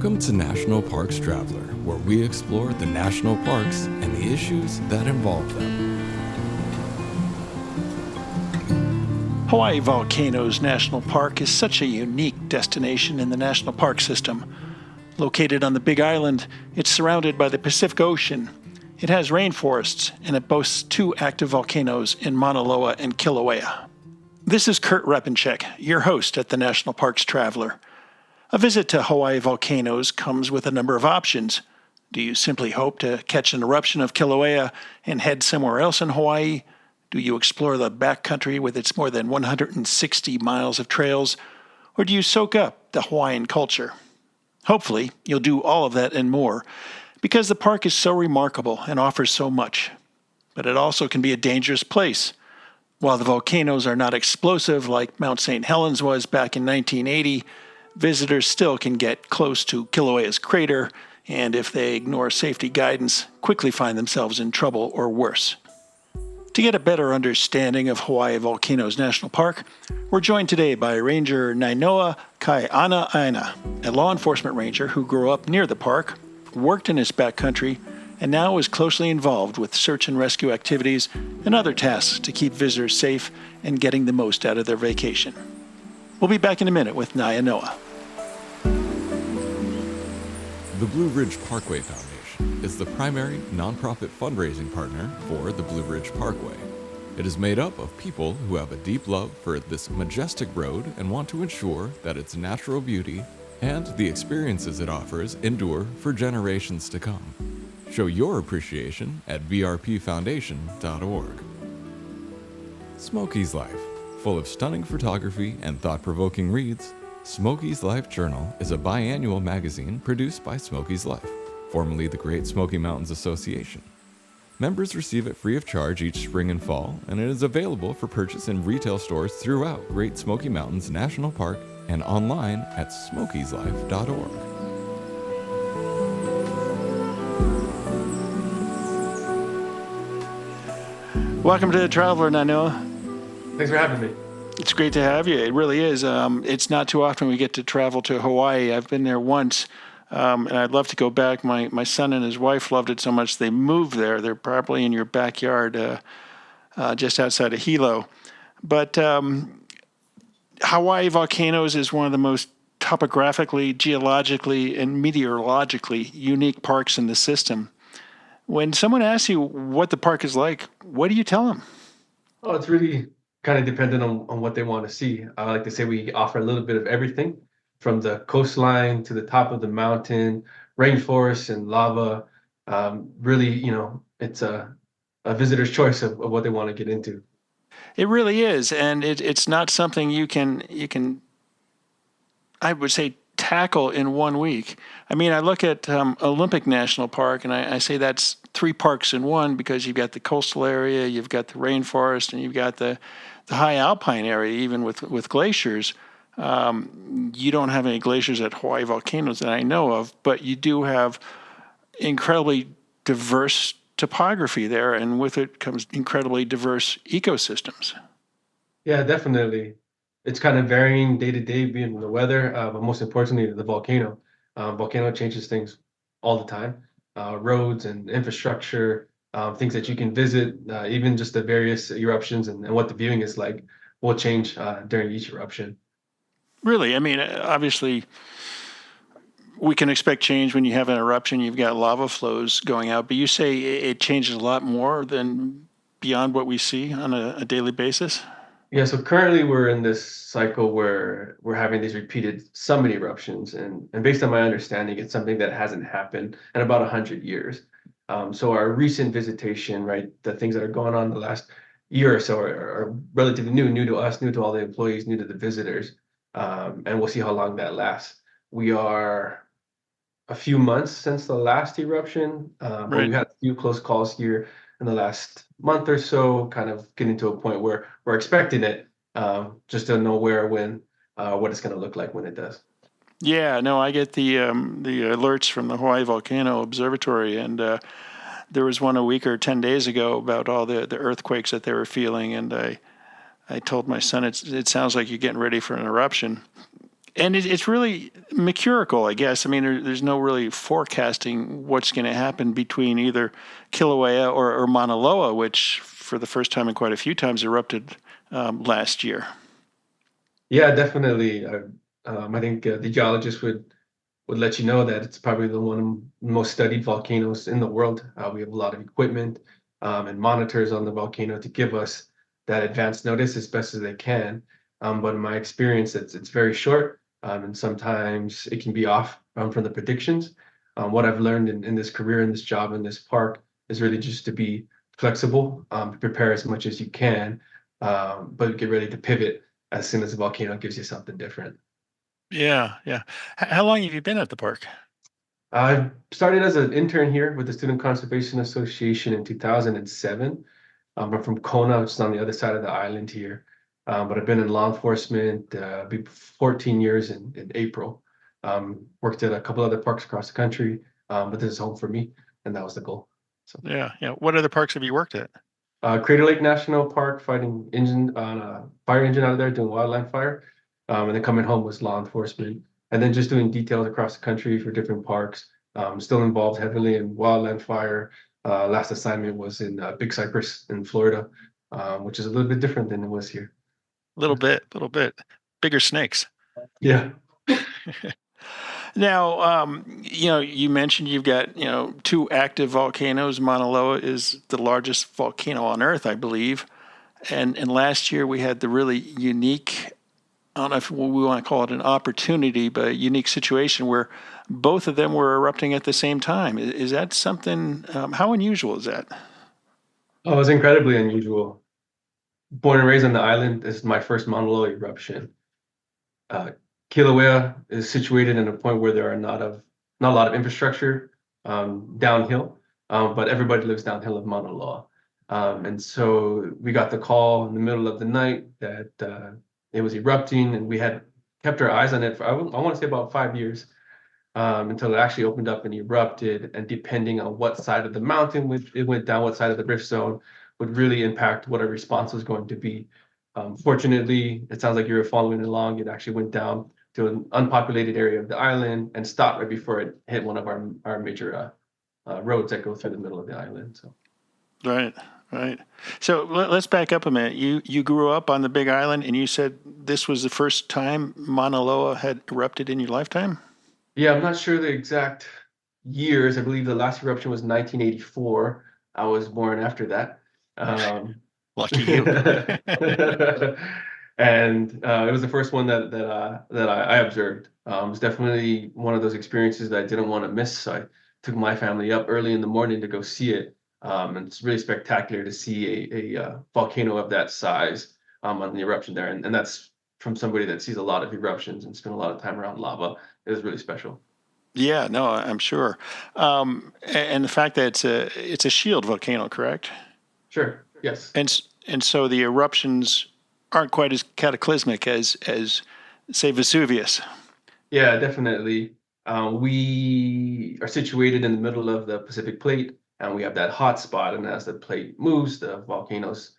Welcome to National Parks Traveler, where we explore the national parks and the issues that involve them. Hawai'i Volcanoes National Park is such a unique destination in the national park system. Located on the Big Island, it's surrounded by the Pacific Ocean. It has rainforests, and it boasts two active volcanoes in Mauna Loa and Kilauea. This is Kurt Repenchek, your host at the National Parks Traveler. A visit to Hawai'i Volcanoes comes with a number of options. Do you simply hope to catch an eruption of Kilauea and head somewhere else in Hawaii? Do you explore the backcountry with its more than 160 miles of trails? Or do you soak up the Hawaiian culture? Hopefully, you'll do all of that and more, because the park is so remarkable and offers so much. But it also can be a dangerous place. While the volcanoes are not explosive like Mount Saint Helens was back in 1980, visitors still can get close to Kilauea's crater, and if they ignore safety guidance, quickly find themselves in trouble or worse. To get a better understanding of Hawai'i Volcanoes National Park, we're joined today by Ranger Nainoa Keanaaina, a law enforcement ranger who grew up near the park, worked in its backcountry, and now is closely involved with search and rescue activities and other tasks to keep visitors safe and getting the most out of their vacation. We'll be back in a minute with Nainoa. The Blue Ridge Parkway Foundation is the primary nonprofit fundraising partner for the Blue Ridge Parkway. It is made up of people who have a deep love for this majestic road and want to ensure that its natural beauty and the experiences it offers endure for generations to come. Show your appreciation at vrpfoundation.org. Smokey's Life. Full of stunning photography and thought-provoking reads, Smokey's Life Journal is a biannual magazine produced by Smokey's Life, formerly the Great Smoky Mountains Association. Members receive it free of charge each spring and fall, and it is available for purchase in retail stores throughout Great Smoky Mountains National Park and online at smokieslife.org. Welcome to the Traveler, Nainoa. Thanks for having me. It's great to have you. It really is. It's not too often we get to travel to Hawaii. I've been there once, and I'd love to go back. My son and his wife loved it so much they moved there. They're probably in your backyard just outside of Hilo. But Hawai'i Volcanoes is one of the most topographically, geologically, and meteorologically unique parks in the system. When someone asks you what the park is like, what do you tell them? Oh, it's really kind of dependent on what they want to see. I like to say we offer a little bit of everything, from the coastline to the top of the mountain, rainforests and lava. Really, it's a visitor's choice of what they want to get into. It really is, and it's not something you can, I would say, tackle in 1 week. I mean, I look at Olympic National Park, and I say that's 3 parks in one, because you've got the coastal area, you've got the rainforest, and you've got the high alpine area, even with glaciers. You don't have any glaciers at Hawai'i Volcanoes that I know of, but you do have incredibly diverse topography there, and with it comes incredibly diverse ecosystems. Yeah, definitely. It's kind of varying day to day, being the weather, but most importantly, the volcano. Volcano changes things all the time. Roads and infrastructure, things that you can visit, even just the various eruptions and what the viewing is like will change during each eruption. Really, I mean, obviously, we can expect change when you have an eruption. You've got lava flows going out, but you say it changes a lot more than beyond what we see on a daily basis? Yeah, so currently we're in this cycle where we're having these repeated summit eruptions, and based on my understanding, it's something that hasn't happened in about 100 years. So our recent visitation, right, the things that are going on the last year or so are relatively new to us, new to all the employees, new to the visitors, and we'll see how long that lasts. We are a few months since the last eruption, but Right. we've had a few close calls here in the last month or so, kind of getting to a point where we're expecting it, just don't know where, when, what it's going to look like when it does. Yeah, no, I get the alerts from the Hawaii Volcano Observatory, and there was one a week or 10 days ago about all the earthquakes that they were feeling, and I told my son, it sounds like you're getting ready for an eruption. And it's really mercurical, I guess. I mean, there's no really forecasting what's going to happen between either Kilauea or Mauna Loa, which for the first time in quite a few times erupted last year. Yeah, definitely. I think the geologists would let you know that it's probably the one of the most studied volcanoes in the world. We have a lot of equipment and monitors on the volcano to give us that advance notice as best as they can. But in my experience, it's very short, and sometimes it can be off from the predictions. What I've learned in this career, in this job, in this park, is really just to be flexible, prepare as much as you can, but get ready to pivot as soon as the volcano gives you something different. Yeah, yeah. How long have you been at the park? I started as an intern here with the Student Conservation Association in 2007. I'm from Kona, which is on the other side of the island here. But I've been in law enforcement, be 14 years in April. Worked at a couple other parks across the country, but this is home for me, and that was the goal. So, Yeah, yeah. What other parks have you worked at? Crater Lake National Park, fighting engine on a fire engine out of there, doing wildland fire. And then coming home was law enforcement, and then just doing details across the country for different parks. Still involved heavily in wildland fire. Last assignment was in Big Cypress in Florida, which is a little bit different than it was here. Little bit. Bigger snakes. Yeah. Now, you mentioned you've got, two active volcanoes. Mauna Loa is the largest volcano on Earth, I believe. And last year we had the really unique, I don't know if we want to call it an opportunity, but a unique situation where both of them were erupting at the same time. Is that something, how unusual is that? Oh, it was incredibly unusual. Born and raised on the island, this is my first Mauna Loa eruption. Uh, Kilauea is situated in a point where there are not a lot of infrastructure downhill, but everybody lives downhill of Mauna Loa. And so we got the call in the middle of the night that it was erupting, and we had kept our eyes on it for, I want to say about 5 years, until it actually opened up and erupted. And depending on what side of the mountain it went down, what side of the rift zone would really impact what our response was going to be. Fortunately, it sounds like you were following along. It actually went down to an unpopulated area of the island and stopped right before it hit one of our major roads that go through the middle of the island. So, Right, right. So let's back up a minute. You grew up on the Big Island, and you said this was the first time Mauna Loa had erupted in your lifetime? yeah, I'm not sure the exact years. I believe the last eruption was 1984. I was born after that. Um, Lucky you. and it was the first one that I observed. It was definitely one of those experiences that I didn't want to miss. So I took my family up early in the morning to go see it. And it's really spectacular to see a volcano of that size on the eruption there. And that's from somebody that sees a lot of eruptions and spent a lot of time around lava. It was really special. Yeah, no, I'm sure. And the fact that it's a shield volcano, correct? Sure. Yes. And so the eruptions aren't quite as cataclysmic as say Vesuvius. Yeah, definitely. We are situated in the middle of the Pacific Plate, and we have that hot spot. And as the plate moves, the volcanoes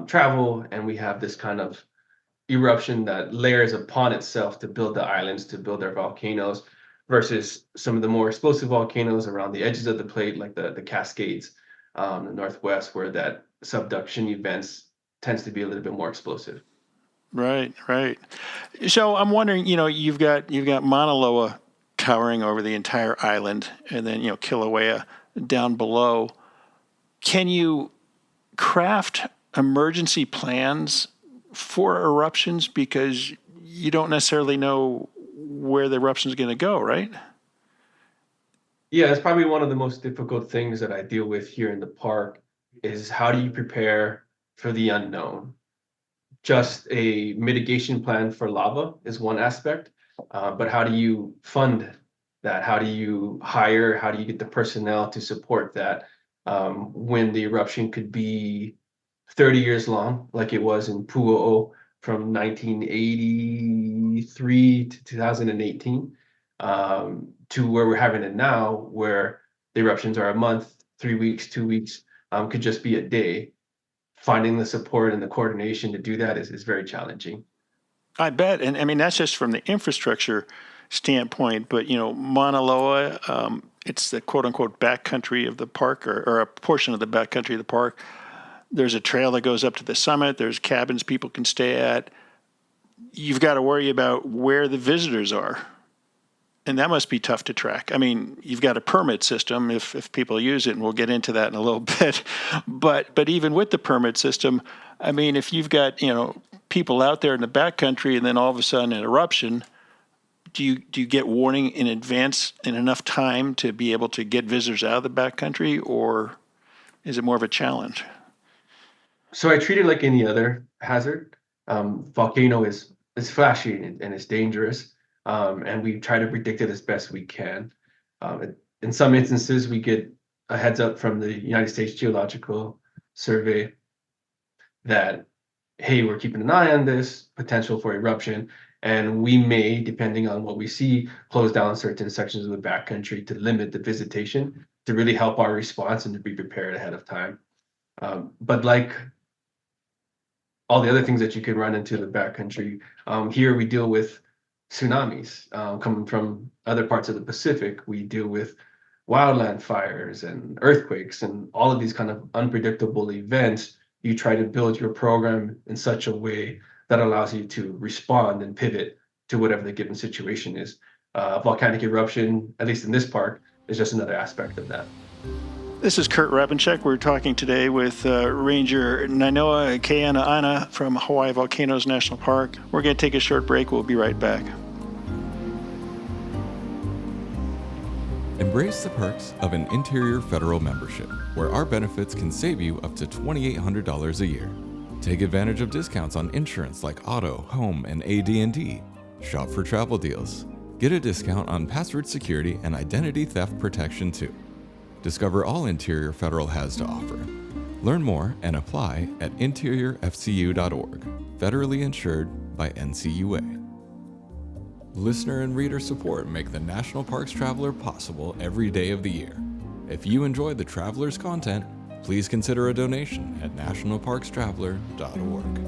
travel, and we have this kind of eruption that layers upon itself to build the islands, to build their volcanoes, versus some of the more explosive volcanoes around the edges of the plate, like the Cascades, the Northwest, where that subduction events tends to be a little bit more explosive. Right, right. So I'm wondering, you've got Mauna Loa towering over the entire island, and then Kilauea down below. Can you craft emergency plans for eruptions because you don't necessarily know where the eruption is going to go, right? Yeah, it's probably one of the most difficult things that I deal with here in the park is how do you prepare for the unknown? Just a mitigation plan for lava is one aspect, but how do you fund that? How do you hire? How do you get the personnel to support that when the eruption could be 30 years long, like it was in Pu'u'o from 1983 to 2018, to where we're having it now, where the eruptions are a month, 3 weeks, 2 weeks, could just be a day. Finding the support and the coordination to do that is very challenging. I bet. And I mean, that's just from the infrastructure standpoint. But, Mauna Loa, it's the quote unquote backcountry of the park, or a portion of the backcountry of the park. There's a trail that goes up to the summit. There's cabins people can stay at. You've got to worry about where the visitors are. And that must be tough to track. I mean, you've got a permit system if people use it, and we'll get into that in a little bit. But even with the permit system, I mean, if you've got people out there in the backcountry, and then all of a sudden an eruption, do you get warning in advance in enough time to be able to get visitors out of the backcountry, or is it more of a challenge? So I treat it like any other hazard. Volcano is flashy and it's dangerous, and we try to predict it as best we can. In some instances, we get a heads up from the United States Geological Survey that, hey, we're keeping an eye on this potential for eruption, and we may, depending on what we see, close down certain sections of the backcountry to limit the visitation to really help our response and to be prepared ahead of time. But like all the other things that you could run into the backcountry, here we deal with tsunamis coming from other parts of the Pacific. We deal with wildland fires and earthquakes and all of these kind of unpredictable events. You try to build your program in such a way that allows you to respond and pivot to whatever the given situation is. Volcanic eruption, at least in this park, is just another aspect of that. This is Kurt Rabinchuk. We're talking today with Ranger Nainoa Keanaaina from Hawai'i Volcanoes National Park. We're going to take a short break. We'll be right back. Embrace the perks of an Interior Federal membership, where our benefits can save you up to $2,800 a year. Take advantage of discounts on insurance like auto, home, and AD&D. Shop for travel deals. Get a discount on password security and identity theft protection too. Discover all Interior Federal has to offer. Learn more and apply at interiorfcu.org. Federally insured by NCUA. Listener and reader support make the National Parks Traveler possible every day of the year. If you enjoy the Traveler's content, please consider a donation at nationalparkstraveler.org.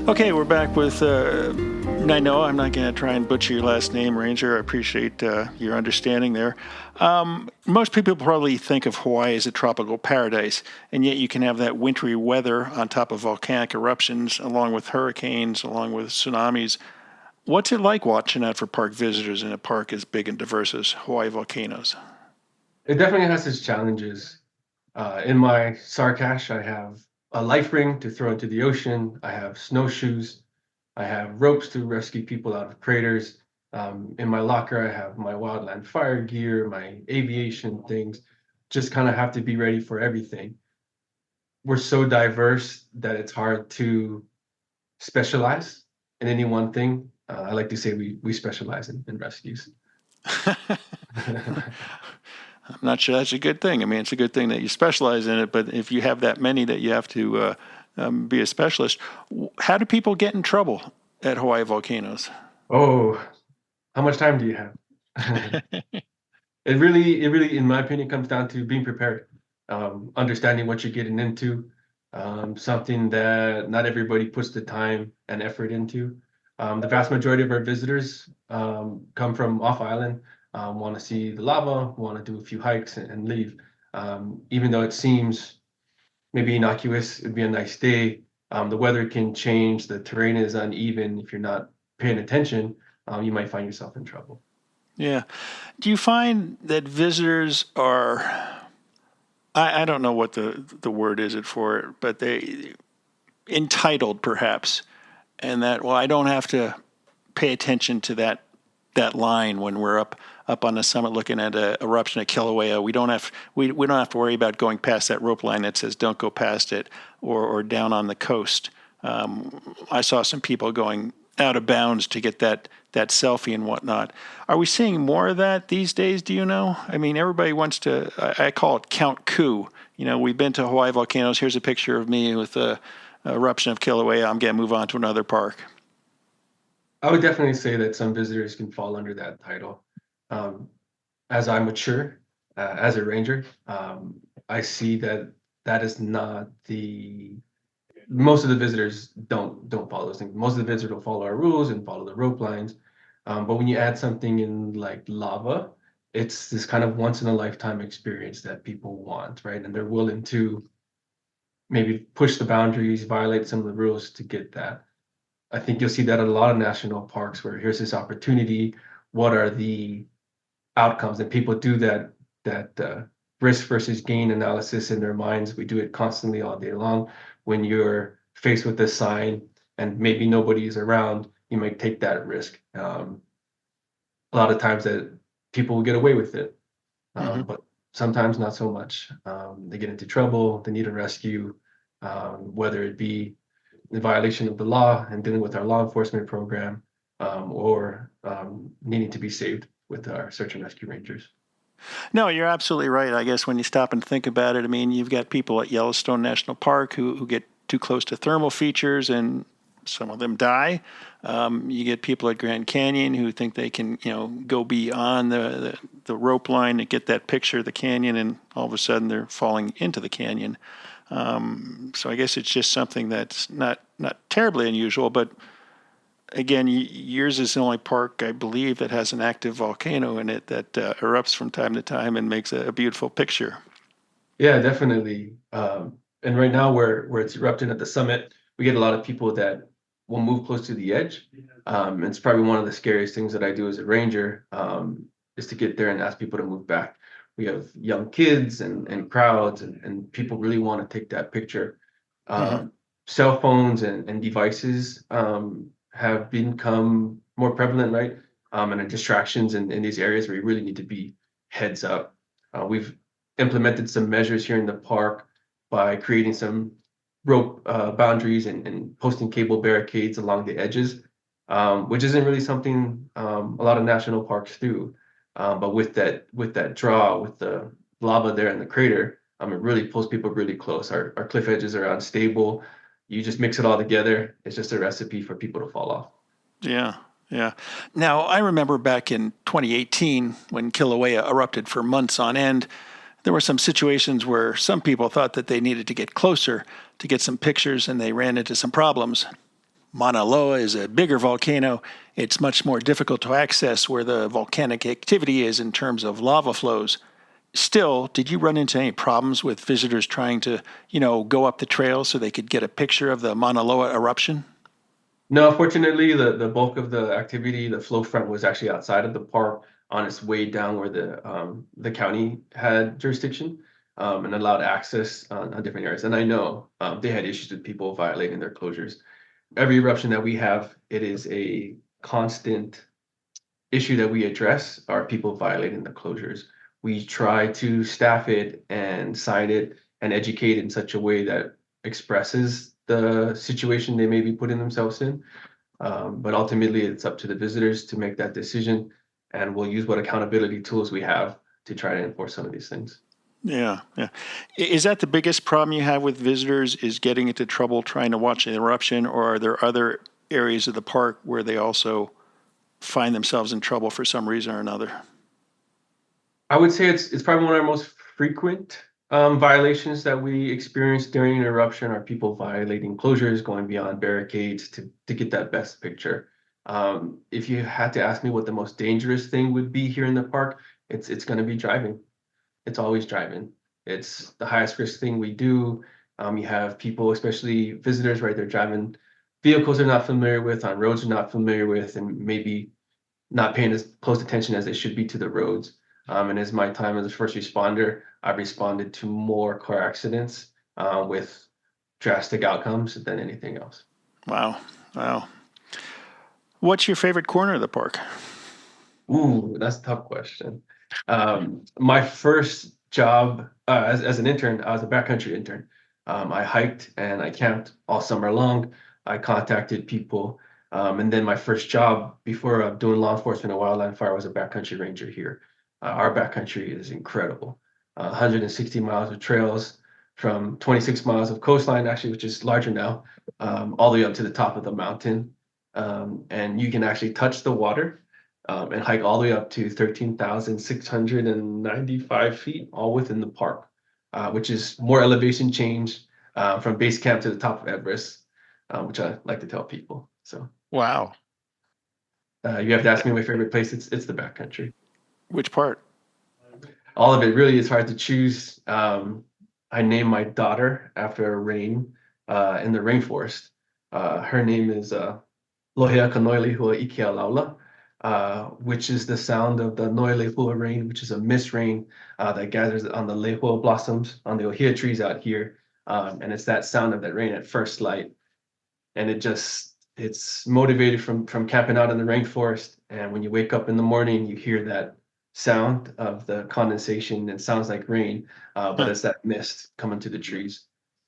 Okay, we're back with Nainoa. I'm not going to try and butcher your last name, Ranger. I appreciate your understanding there. Most people probably think of Hawaii as a tropical paradise, and yet you can have that wintry weather on top of volcanic eruptions, along with hurricanes, along with tsunamis. What's it like watching out for park visitors in a park as big and diverse as Hawai'i Volcanoes? It definitely has its challenges. In my Sarkash, I have a life ring to throw into the ocean. I have snowshoes. I have ropes to rescue people out of craters. In my locker, I have my wildland fire gear, my aviation things. Just kind of have to be ready for everything. We're so diverse that it's hard to specialize in any one thing. I like to say we specialize in rescues. I'm not sure that's a good thing. I mean, it's a good thing that you specialize in it, but if you have that many that you have to be a specialist, how do people get in trouble at Hawai'i Volcanoes? Oh, how much time do you have? It really, in my opinion, comes down to being prepared, understanding what you're getting into, something that not everybody puts the time and effort into. The vast majority of our visitors come from off island, want to see the lava, want to do a few hikes and leave. Even though it seems maybe innocuous, it'd be a nice day. The weather can change, the terrain is uneven. If you're not paying attention, you might find yourself in trouble. Yeah. Do you find that visitors are, I don't know what the word is for it, but they entitled perhaps, and that, well, I don't have to pay attention to that line when we're up on the summit looking at an eruption at Kilauea. We don't have to worry about going past that rope line that says don't go past it, or down on the coast. I saw some people going out of bounds to get that selfie and whatnot. Are we seeing more of that these days? Do you know? I mean, everybody wants to. I call it count coup. We've been to Hawai'i Volcanoes. Here's a picture of me with the eruption of Kilauea. I'm going to move on to another park. I would definitely say that some visitors can fall under that title. As I mature as a ranger, I see that is not the most of the visitors don't follow those things. Most of the visitors will follow our rules and follow the rope lines. But when you add something in like lava, it's this kind of once in a lifetime experience that people want, right? And they're willing to maybe push the boundaries, violate some of the rules to get that. I think you'll see that at a lot of national parks where here's this opportunity. What are the outcomes? And people do that risk versus gain analysis in their minds. We do it constantly all day long. When you're faced with a sign and maybe nobody is around, you might take that risk. A lot of times that people will get away with it, but sometimes not so much. They get into trouble, they need a rescue, whether it be in violation of the law and dealing with our law enforcement program, or needing to be saved with our search and rescue rangers. No, you're absolutely right. I guess when you stop and think about it, I mean, you've got people at Yellowstone National Park who get too close to thermal features and some of them die. You get people at Grand Canyon who think they can, go beyond the rope line to get that picture of the canyon, and all of a sudden they're falling into the canyon. So I guess it's just something that's not terribly unusual, but again, yours is the only park, I believe, that has an active volcano in it that erupts from time to time and makes a beautiful picture. Yeah, definitely. And right now, where it's erupting at the summit, we get a lot of people that will move close to the edge. It's probably one of the scariest things that I do as a ranger, is to get there and ask people to move back. We have young kids and crowds, and people really want to take that picture. Mm-hmm. Cell phones and devices have become more prevalent, right? And distractions in these areas where you really need to be heads up. We've implemented some measures here in the park by creating some rope boundaries and posting cable barricades along the edges, which isn't really something a lot of national parks do. But with that draw, with the lava there in the crater, it really pulls people really close. Our cliff edges are unstable. You just mix it all together. It's just a recipe for people to fall off. Yeah, yeah. Now, I remember back in 2018 when Kilauea erupted for months on end, there were some situations where some people thought that they needed to get closer to get some pictures, and they ran into some problems. Mauna Loa is a bigger volcano. It's much more difficult to access where the volcanic activity is in terms of lava flows. Still, did you run into any problems with visitors trying to, go up the trail so they could get a picture of the Mauna Loa eruption? No, fortunately, the bulk of the activity, the flow front, was actually outside of the park on its way down where the county had jurisdiction, and allowed access on different areas. And I know they had issues with people violating their closures. Every eruption that we have, it is a constant issue that we address are people violating the closures. We try to staff it and sign it and educate in such a way that expresses the situation they may be putting themselves in. But ultimately, it's up to the visitors to make that decision, and we'll use what accountability tools we have to try to enforce some of these things. Yeah, yeah. Is that the biggest problem you have with visitors, is getting into trouble trying to watch an eruption, or are there other areas of the park where they also find themselves in trouble for some reason or another? I would say it's probably one of our most frequent violations that we experience during an eruption are people violating closures, going beyond barricades to get that best picture. If you had to ask me what the most dangerous thing would be here in the park, it's going to be driving. It's always driving. It's the highest risk thing we do. You have people, especially visitors, right? They're driving vehicles they're not familiar with on roads they're not familiar with, and maybe not paying as close attention as they should be to the roads. And as my time as a first responder, I've responded to more car accidents with drastic outcomes than anything else. Wow, wow. What's your favorite corner of the park? Ooh, that's a tough question. My first job as an intern, I was a backcountry intern. I hiked and I camped all summer long. I contacted people. And then my first job before doing law enforcement and wildland fire was a backcountry ranger here. Our backcountry is incredible. 160 miles of trails from 26 miles of coastline, actually, which is larger now, all the way up to the top of the mountain. And you can actually touch the water and hike all the way up to 13,695 feet, all within the park, which is more elevation change from base camp to the top of Everest, which I like to tell people. So Wow. you have to ask me my favorite place. It's the backcountry. Which part? All of it really is hard to choose. I named my daughter after a rain in the rainforest. Her name is Lohea Kanoilehua Ikealaula, which is the sound of the Noilehua rain, which is a mist rain that gathers on the lehua blossoms on the ohia trees out here. And it's that sound of that rain at first light. And it's motivated from camping out in the rainforest. And when you wake up in the morning, you hear that sound of the condensation. It sounds like rain, but it's that mist coming to the trees.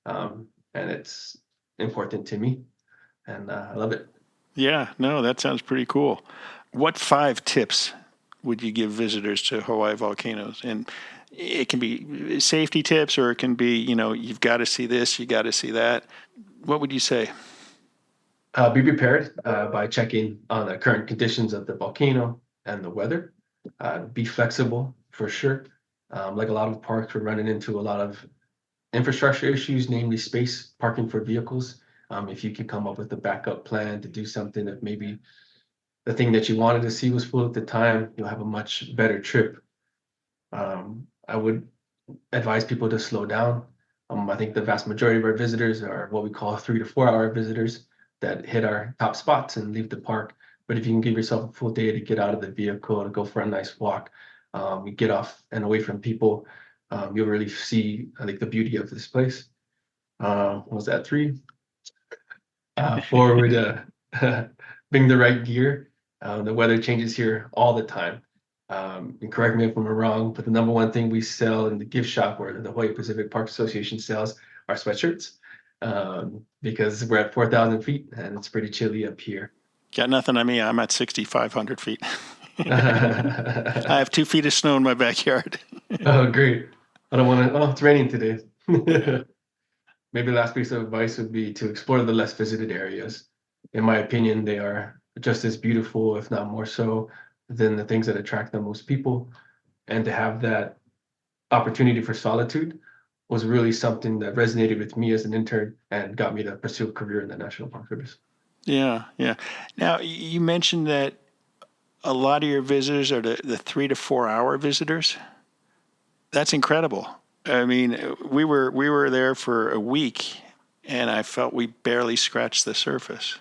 And it's important to me, and I love it. Yeah, no, that sounds pretty cool. What 5 tips would you give visitors to Hawaii volcanoes? And it can be safety tips, or it can be, you've got to see this, you got to see that. What would you say? Be prepared by checking on the current conditions of the volcano and the weather. Be flexible for sure. Like a lot of parks, we're running into a lot of infrastructure issues, namely space, parking for vehicles. If you can come up with a backup plan to do something, if maybe the thing that you wanted to see was full at the time, you'll have a much better trip. I would advise people to slow down. I think the vast majority of our visitors are what we call 3 to 4 hour visitors that hit our top spots and leave the park. But if you can give yourself a full day to get out of the vehicle, to go for a nice walk, you get off and away from people, you'll really see, I think, the beauty of this place. What was that, 3? 4 would bring the right gear. The weather changes here all the time. And correct me if I'm wrong, but the number one thing we sell in the gift shop, or the Hawaii Pacific Park Association sells, are sweatshirts, because we're at 4,000 feet and it's pretty chilly up here. Got nothing on me. I'm at 6,500 feet. I have 2 feet of snow in my backyard. Oh, great. I don't want to, oh, it's raining today. Maybe the last piece of advice would be to explore the less visited areas. In my opinion, they are just as beautiful, if not more so, than the things that attract the most people. And to have that opportunity for solitude was really something that resonated with me as an intern and got me to pursue a career in the National Park Service. Yeah, yeah. Now, you mentioned that a lot of your visitors are the 3 to 4 hour visitors. That's incredible. I mean, we were there for a week, and I felt we barely scratched the surface.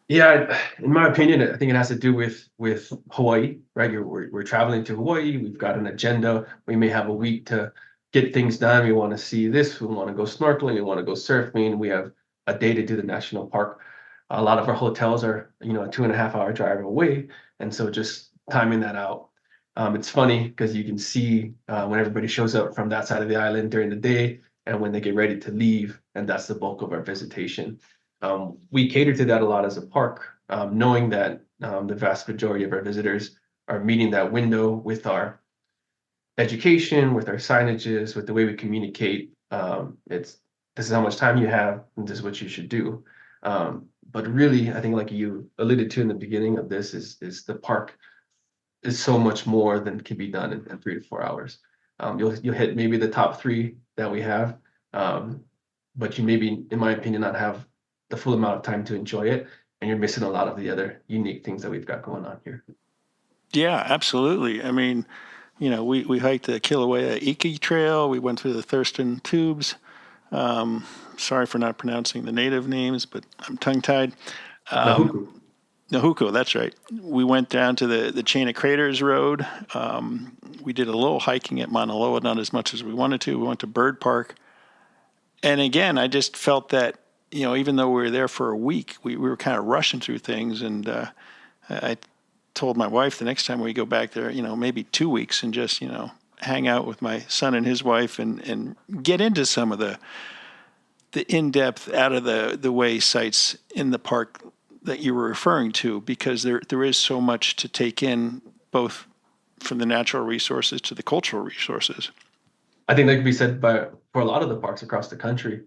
Yeah, in my opinion, I think it has to do with Hawaii, right? We're traveling to Hawaii. We've got an agenda. We may have a week to get things done. We want to see this. We want to go snorkeling. We want to go surfing. We have a day to do the national park. A lot of our hotels are, a 2.5 hour drive away, and so just timing that out. It's funny because you can see when everybody shows up from that side of the island during the day, and when they get ready to leave, and that's the bulk of our visitation. We cater to that a lot as a park, knowing that the vast majority of our visitors are meeting that window with our education, with our signages, with the way we communicate. This is how much time you have, and this is what you should do. But really, I think, like you alluded to in the beginning of this, is the park is so much more than can be done in 3 to 4 hours. You'll hit maybe the top 3 that we have, but you maybe, in my opinion, not have the full amount of time to enjoy it, and you're missing a lot of the other unique things that we've got going on here. Yeah, absolutely. I mean, we hiked the Kilauea Iki Trail. We went through the Thurston Tubes. Sorry for not pronouncing the native names, but I'm tongue-tied. Nahuku. Nahuku, that's right. We went down to the Chain of Craters Road. We did a little hiking at Mauna Loa, not as much as we wanted to. We went to Bird Park. And again, I just felt that, even though we were there for a week, we were kind of rushing through things. And I told my wife the next time we go back there, maybe 2 weeks, and just, hang out with my son and his wife and get into some of the in-depth, out of the way sites in the park that you were referring to, because there is so much to take in, both from the natural resources to the cultural resources. I think that could be said for a lot of the parks across the country.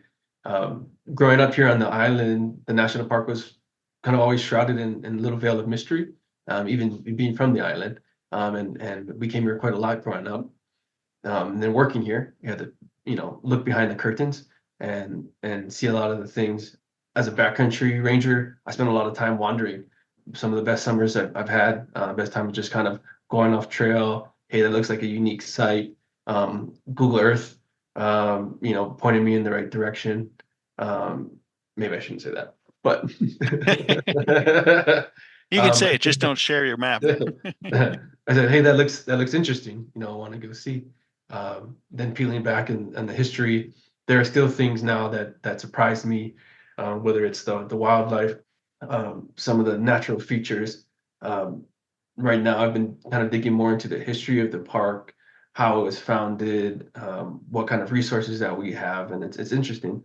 Growing up here on the island, the national park was kind of always shrouded in a little veil of mystery, even being from the island. And we came here quite a lot growing up. And then working here, you had to, look behind the curtains. and see a lot of the things. As a backcountry ranger, I spend a lot of time wandering. Some of the best summers I've had, best time just kind of going off trail. Hey, that looks like a unique site. Google Earth, pointing me in the right direction. Maybe I shouldn't say that, but You can say it, just don't share your map. I said, hey, that looks interesting. I want to go see. Then peeling back and the history, there are still things now that surprise me, whether it's the wildlife, some of the natural features. Right now, I've been kind of digging more into the history of the park, how it was founded, what kind of resources that we have, and it's interesting.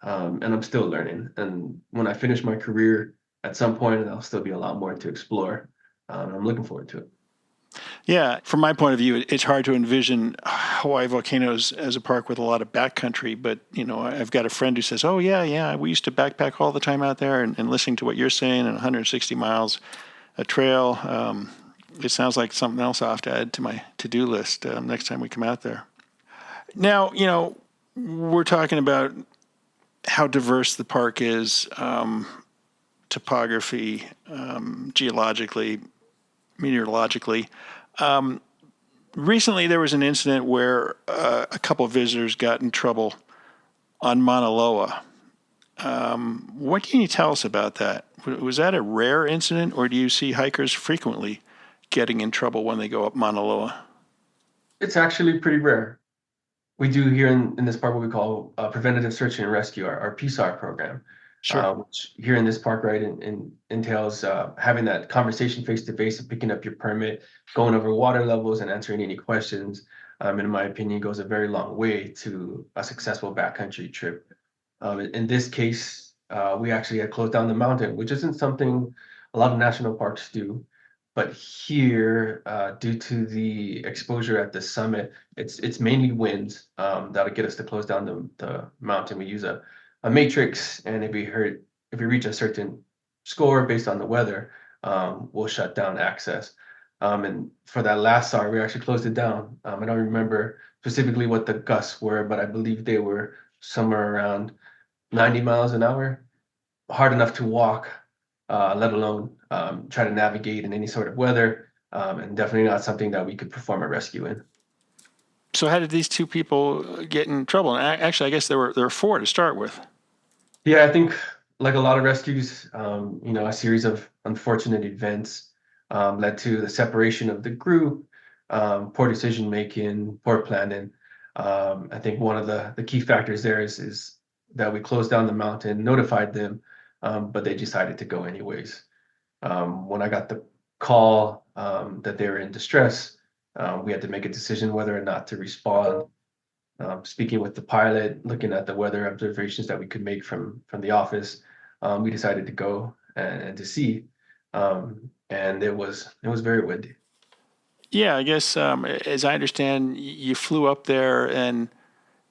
And I'm still learning. And when I finish my career, at some point, there'll still be a lot more to explore. I'm looking forward to it. Yeah, from my point of view, it's hard to envision Hawaii Volcanoes as a park with a lot of backcountry. But, I've got a friend who says, oh, yeah, we used to backpack all the time out there, and listening to what you're saying, and 160 miles a trail, it sounds like something else I'll have to add to my to-do list next time we come out there. Now, we're talking about how diverse the park is, topography, geologically, meteorologically. Recently, there was an incident where a couple of visitors got in trouble on Mauna Loa. What can you tell us about that? Was that a rare incident, or do you see hikers frequently getting in trouble when they go up Mauna Loa? It's actually pretty rare. We do here in this park what we call preventative search and rescue, our PSAR program, Sure. which here in this park, right, entails having that conversation face to face and picking up your permit, going over water levels and answering any questions. And in my opinion, goes a very long way to a successful backcountry trip. In this case, we actually had closed down the mountain, which isn't something a lot of national parks do. But here, due to the exposure at the summit, it's mainly winds that'll get us to close down the mountain. We use a matrix, and if we reach a certain score based on the weather, we'll shut down access. And for that last SAR, we actually closed it down. I don't remember specifically what the gusts were, but I believe they were somewhere around 90 miles an hour, hard enough to walk, let alone try to navigate in any sort of weather, and definitely not something that we could perform a rescue in. So how did these two people get in trouble? And actually, I guess there were four to start with. Yeah, I think like a lot of rescues, a series of unfortunate events led to the separation of the group, poor decision making, poor planning. I think one of the key factors there is that we closed down the mountain, notified them, but they decided to go anyways. When I got the call that they were in distress, we had to make a decision whether or not to respond. Speaking with the pilot, looking at the weather observations that we could make from the office, we decided to go and to see, and it was very windy. Yeah, I guess as I understand, you flew up there and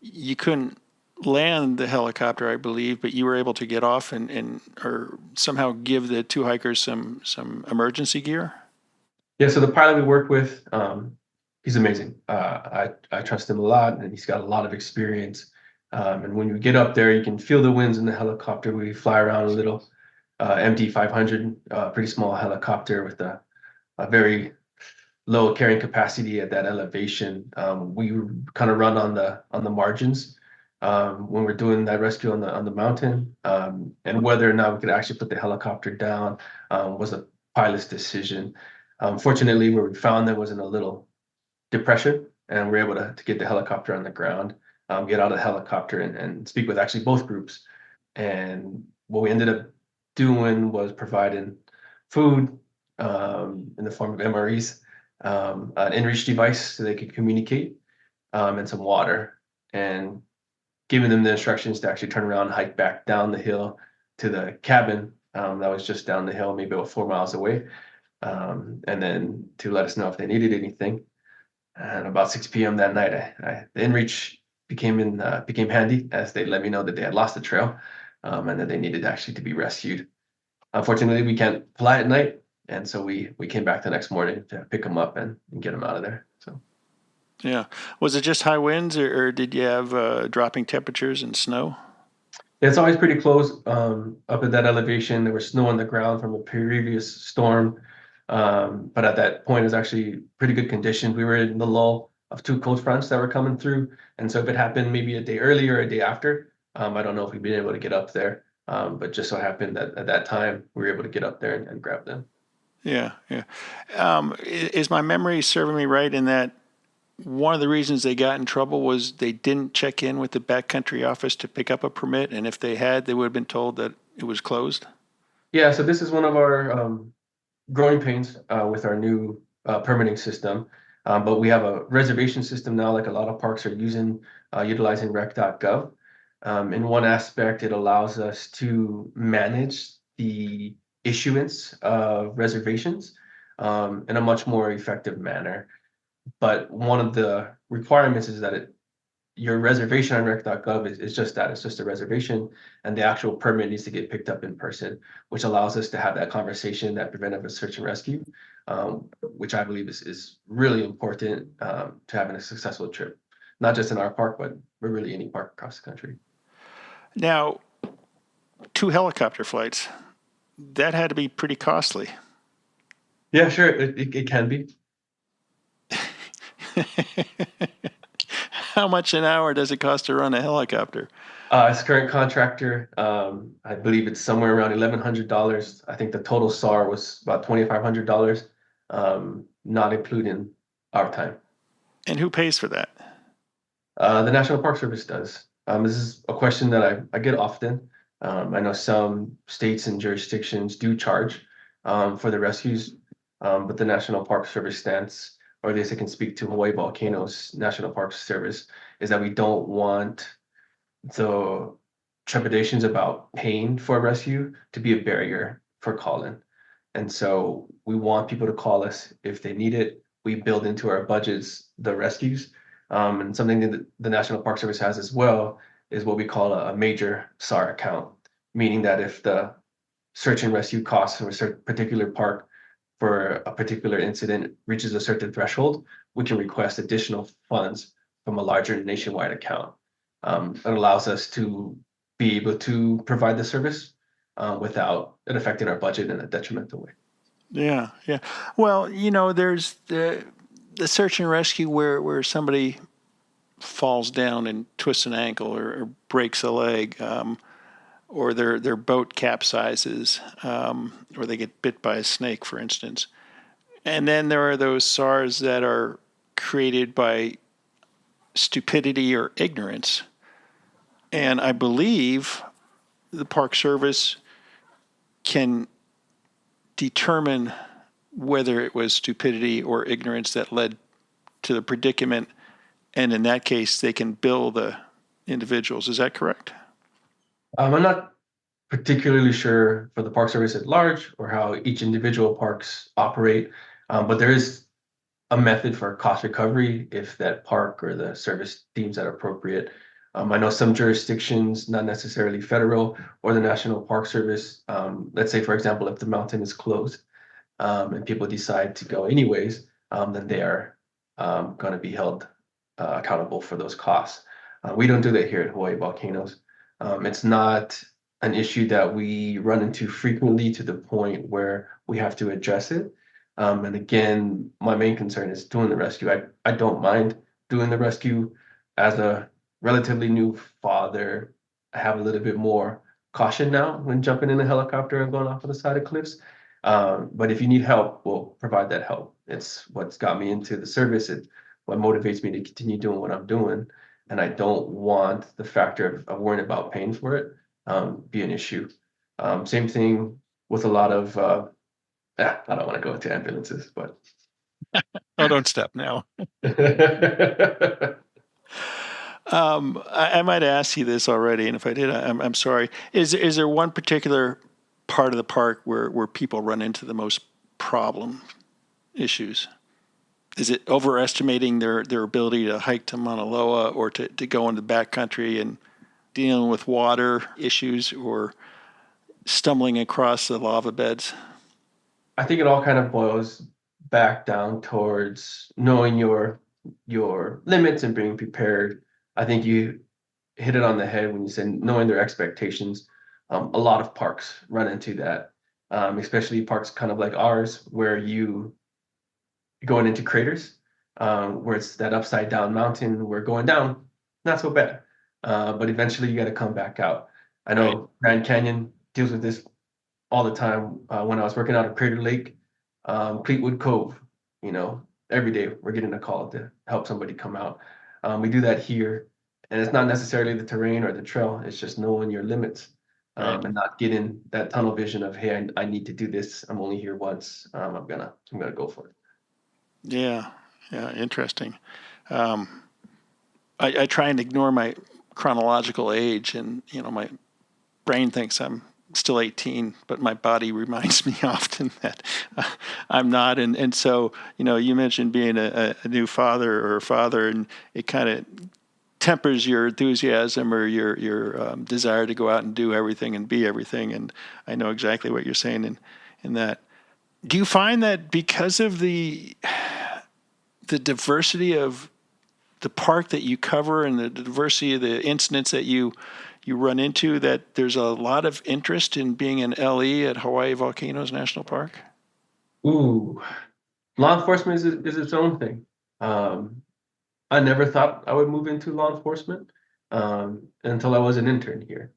you couldn't land the helicopter, I believe, but you were able to get off and or somehow give the two hikers some emergency gear. Yeah, so the pilot we work with, he's amazing. I trust him a lot, and he's got a lot of experience. And when you get up there, you can feel the winds in the helicopter. We fly around a little MD-500, pretty small helicopter with a very low carrying capacity at that elevation. We kind of run on the margins when we're doing that rescue on the mountain. And whether or not we could actually put the helicopter down was a pilot's decision. Fortunately, where we found them was in a little depression, and we're able to get the helicopter on the ground, get out of the helicopter, and speak with actually both groups. And what we ended up doing was providing food in the form of MREs, an inReach device so they could communicate, and some water, and giving them the instructions to actually turn around and hike back down the hill to the cabin that was just down the hill, maybe about 4 miles away, and then to let us know if they needed anything. And about 6 p.m. that night, the inReach became handy, as they let me know that they had lost the trail, and that they needed actually to be rescued. Unfortunately, we can't fly at night, and so we came back the next morning to pick them up and get them out of there. So Yeah. Was it just high winds, or did you have dropping temperatures and snow? It's always pretty close up at that elevation. There was snow on the ground from a previous storm. But at that point, it was actually pretty good conditions. We were in the lull of two cold fronts that were coming through. And so if it happened maybe a day earlier or a day after, I don't know if we'd been able to get up there. But just so happened that at that time, we were able to get up there and grab them. Yeah, yeah. Is my memory serving me right in that one of the reasons they got in trouble was they didn't check in with the backcountry office to pick up a permit, and if they had, they would have been told that it was closed? Yeah, so this is one of our growing pains with our new permitting system. But we have a reservation system now, like a lot of parks are utilizing rec.gov. In one aspect, it allows us to manage the issuance of reservations in a much more effective manner. But one of the requirements is that your reservation on rec.gov is just that. It's just a reservation, and the actual permit needs to get picked up in person, which allows us to have that conversation, that preventive search and rescue, which I believe is really important to having a successful trip, not just in our park, but really any park across the country. Now, two helicopter flights, that had to be pretty costly. Yeah, sure, it can be. How much an hour does it cost to run a helicopter? As current contractor, I believe it's somewhere around $1,100. I think the total SAR was about $2,500, not including our time. And who pays for that? The National Park Service does. This is a question that I get often. I know some states and jurisdictions do charge for the rescues, but the National Park Service stance, or at least I can speak to Hawai'i Volcanoes National Park Service, is that we don't want the trepidations about paying for a rescue to be a barrier for calling. And so we want people to call us if they need it. We build into our budgets the rescues. And something that the National Park Service has as well is what we call a major SAR account, meaning that if the search and rescue costs of a certain particular park for a particular incident reaches a certain threshold, we can request additional funds from a larger nationwide account. It allows us to be able to provide the service without it affecting our budget in a detrimental way. Yeah, yeah. Well, there's the search and rescue where somebody falls down and twists an ankle or breaks a leg, or their boat capsizes, or they get bit by a snake, for instance. And then there are those SARs that are created by stupidity or ignorance. And I believe the Park Service can determine whether it was stupidity or ignorance that led to the predicament. And in that case, they can bill the individuals. Is that correct? I'm not particularly sure for the Park Service at large or how each individual parks operate, but there is a method for cost recovery if that park or the service deems that appropriate. I know some jurisdictions, not necessarily federal or the National Park Service, let's say, for example, if the mountain is closed and people decide to go anyways, then they are going to be held accountable for those costs. We don't do that here at Hawai'i Volcanoes. It's not an issue that we run into frequently to the point where we have to address it. And again, my main concern is doing the rescue. I don't mind doing the rescue. As a relatively new father, I have a little bit more caution now when jumping in a helicopter and going off of the side of cliffs. But if you need help, we'll provide that help. It's what's got me into the service. It's what motivates me to continue doing what I'm doing. And I don't want the factor of worrying about paying for it be an issue. Same thing with a lot of I don't want to go into ambulances, but Oh, don't step now. I might ask you this already, and if I did, I'm sorry. Is there one particular part of the park where people run into the most problem issues? Is it overestimating their ability to hike to Mauna Loa or to go into the backcountry and dealing with water issues or stumbling across the lava beds? I think it all kind of boils back down towards knowing your your limits and being prepared. I think you hit it on the head when you said knowing their expectations. A lot of parks run into that, especially parks kind of like ours, where you going into craters, where it's that upside down mountain. We're going down, not so bad, but eventually you got to come back out. I Right. know Grand Canyon deals with this all the time. When I was working out at Crater Lake, Fleetwood Cove, every day we're getting a call to help somebody come out. We do that here, and it's not necessarily the terrain or the trail. It's just knowing your limits, Right. and not getting that tunnel vision of, hey, I need to do this. I'm only here once. I'm gonna go for it. Yeah. Yeah. Interesting. Um, I try and ignore my chronological age, and my brain thinks I'm still 18, but my body reminds me often that I'm not. And so, you mentioned being a new father or a father, and it kind of tempers your enthusiasm or your desire to go out and do everything and be everything. And I know exactly what you're saying in that. Do you find that because of the diversity of the park that you cover and the diversity of the incidents that you run into, that there's a lot of interest in being an LE at Hawaii Volcanoes National Park? Ooh, law enforcement is its own thing. Um, I never thought I would move into law enforcement, until I was an intern here.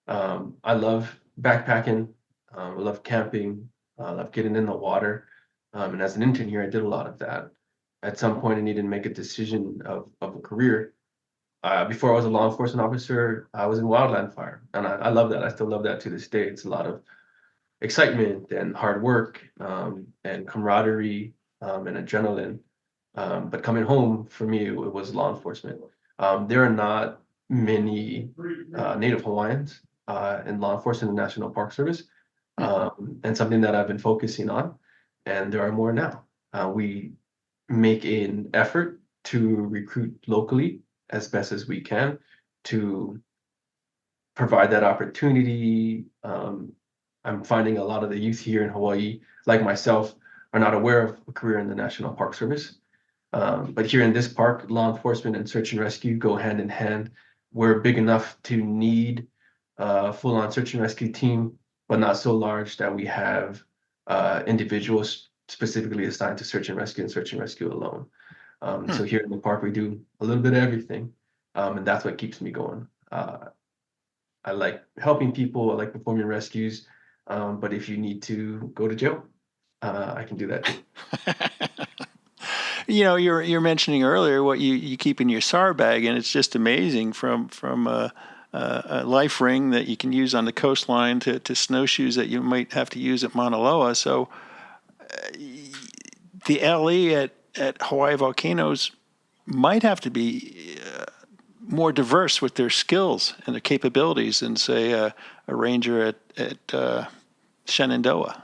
I love backpacking. I love camping. I love getting in the water. And as an intern here, I did a lot of that. At some point, I needed to make a decision of a career. Before I was a law enforcement officer, I was in wildland fire, and I love that. I still love that to this day. It's a lot of excitement and hard work, and camaraderie, and adrenaline. But coming home for me, it was law enforcement. There are not many Native Hawaiians in law enforcement and National Park Service, and something that I've been focusing on, and there are more now. We make an effort to recruit locally as best as we can to provide that opportunity. I'm finding a lot of the youth here in Hawaii, like myself, are not aware of a career in the National Park Service. But here in this park, law enforcement and search and rescue go hand in hand. We're big enough to need a full-on search and rescue team, but not so large that we have individuals specifically assigned to search and rescue alone. So here in the park, we do a little bit of everything, and that's what keeps me going. I like helping people. I like performing rescues. But if you need to go to jail, I can do that too. You're mentioning earlier what you keep in your SAR bag, and it's just amazing from a life ring that you can use on the coastline to snowshoes that you might have to use at Mauna Loa. So the LE at Hawaii Volcanoes might have to be more diverse with their skills and their capabilities than, say, a ranger at Shenandoah.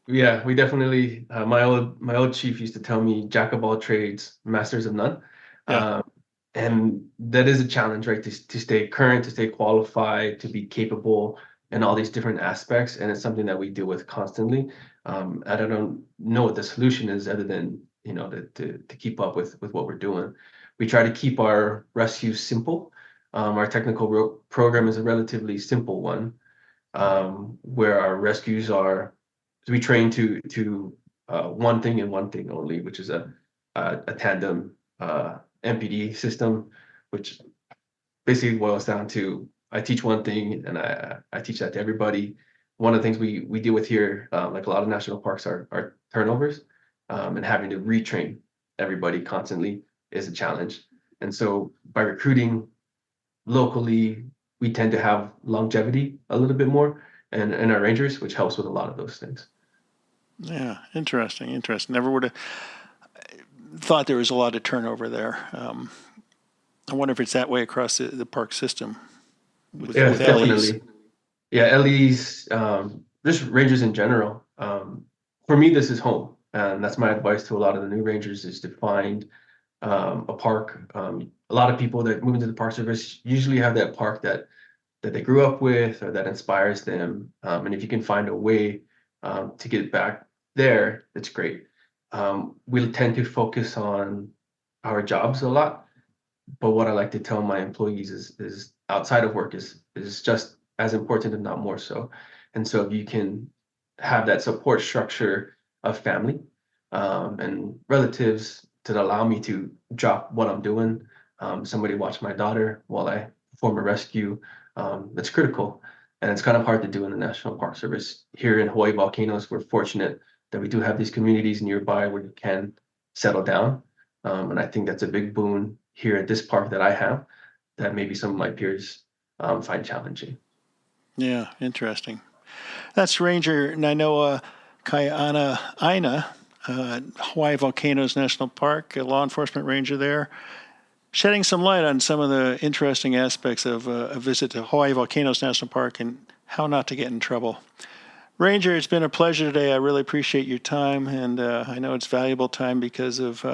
Yeah, we definitely. My old chief used to tell me, "Jack of all trades, masters of none," Yeah. um, and that is a challenge, right? To stay current, to stay qualified, to be capable in all these different aspects, and it's something that we deal with constantly. I don't know what the solution is other than to keep up with what we're doing. We try to keep our rescues simple. Our technical program is a relatively simple one, where our rescues are, we train to one thing and one thing only, which is a tandem MPD system, which basically boils down to, I teach one thing and I teach that to everybody. One of the things we deal with here, like a lot of national parks, are turnovers, and having to retrain everybody constantly is a challenge. And so by recruiting locally, we tend to have longevity a little bit more, and our rangers, which helps with a lot of those things. Yeah, interesting. Never would have thought there was a lot of turnover there. I wonder if it's that way across the park system Yeah, with LEs. definitely. Yeah, LEs, just rangers in general. For me, this is home, and that's my advice to a lot of the new rangers, is to find a park. A lot of people that move into the Park Service usually have that park that they grew up with or that inspires them. And if you can find a way to get back there, it's great. We'll tend to focus on our jobs a lot. But what I like to tell my employees is outside of work is just as important, if not more so. And so if you can have that support structure of family and relatives to allow me to drop what I'm doing, somebody watch my daughter while I perform a rescue, that's critical. And it's kind of hard to do in the National Park Service. Here in Hawai'i Volcanoes, we're fortunate that we do have these communities nearby where you can settle down. And I think that's a big boon here at this park that I have that maybe some of my peers find challenging. Yeah, interesting. That's Ranger Nainoa Keanaaina, Hawai'i Volcanoes National Park, a law enforcement ranger there, shedding some light on some of the interesting aspects of a visit to Hawai'i Volcanoes National Park and how not to get in trouble. Ranger, it's been a pleasure today. I really appreciate your time, and I know it's valuable time because of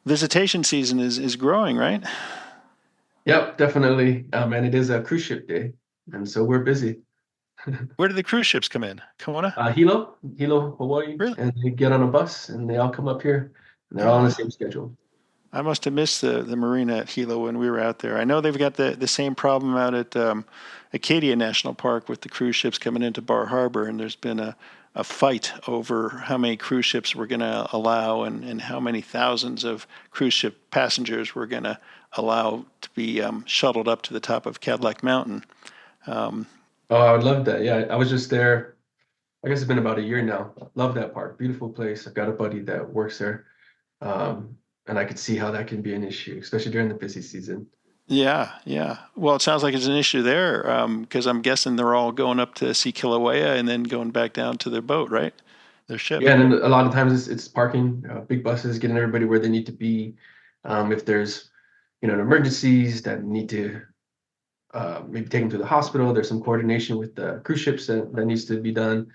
visitation season is growing, right? Yep, definitely. And it is a cruise ship day, and so we're busy. Where do the cruise ships come in? Kona? Hilo, Hawaii, Really? and they get on a bus and they all come up here, and they're all on the same schedule. I must have missed the marina at Hilo when we were out there. I know they've got the same problem out at Acadia National Park with the cruise ships coming into Bar Harbor, and there's been a fight over how many cruise ships we're going to allow and how many thousands of cruise ship passengers we're going to allow to be shuttled up to the top of Cadillac Mountain. Oh, I would love that. Yeah, I was just there. I guess it's been about a year now. Love that park. Beautiful place. I've got a buddy that works there. And I could see how that can be an issue, especially during the busy season. Yeah. Well, it sounds like it's an issue there because I'm guessing they're all going up to see Kilauea and then going back down to their boat, right? Their ship. Yeah, and then a lot of times it's parking, big buses, getting everybody where they need to be. If there's, emergencies that need to maybe take them to the hospital, there's some coordination with the cruise ships that needs to be done.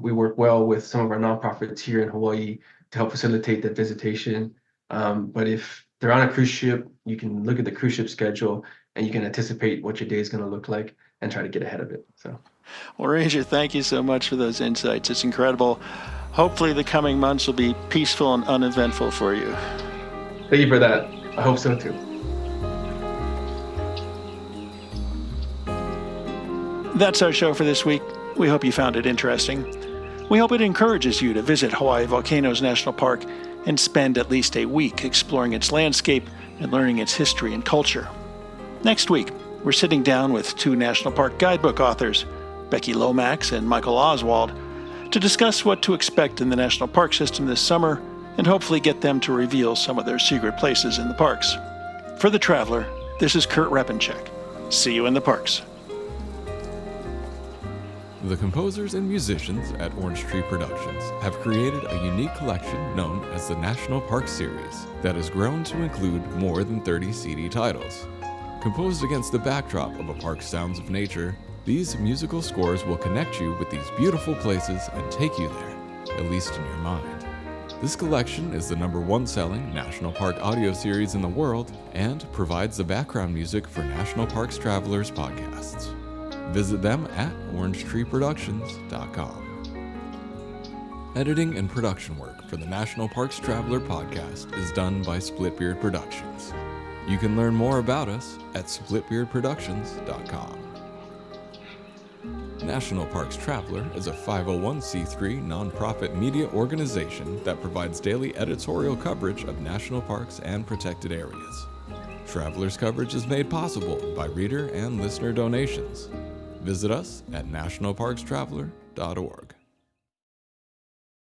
We work well with some of our nonprofits here in Hawaii to help facilitate that visitation. But if they're on a cruise ship, you can look at the cruise ship schedule and you can anticipate what your day is going to look like and try to get ahead of it. So, well, Ranger, thank you so much for those insights. It's incredible. Hopefully the coming months will be peaceful and uneventful for you. Thank you for that. I hope so too. That's our show for this week. We hope you found it interesting. We hope it encourages you to visit Hawai'i Volcanoes National Park and spend at least a week exploring its landscape and learning its history and culture. Next week, we're sitting down with two National Park guidebook authors, Becky Lomax and Michael Oswald, to discuss what to expect in the National Park System this summer and hopefully get them to reveal some of their secret places in the parks. For The Traveler, this is Kurt Repenchek. See you in the parks. The composers and musicians at Orange Tree Productions have created a unique collection known as the National Park Series that has grown to include more than 30 CD titles. Composed against the backdrop of a park's sounds of nature, these musical scores will connect you with these beautiful places and take you there, at least in your mind. This collection is the #1 selling National Park audio series in the world and provides the background music for National Parks Travelers podcasts. Visit them at orangetreeproductions.com. Editing and production work for the National Parks Traveler podcast is done by Splitbeard Productions. You can learn more about us at splitbeardproductions.com. National Parks Traveler is a 501c3 nonprofit media organization that provides daily editorial coverage of national parks and protected areas. Traveler's coverage is made possible by reader and listener donations. Visit us at nationalparkstraveler.org.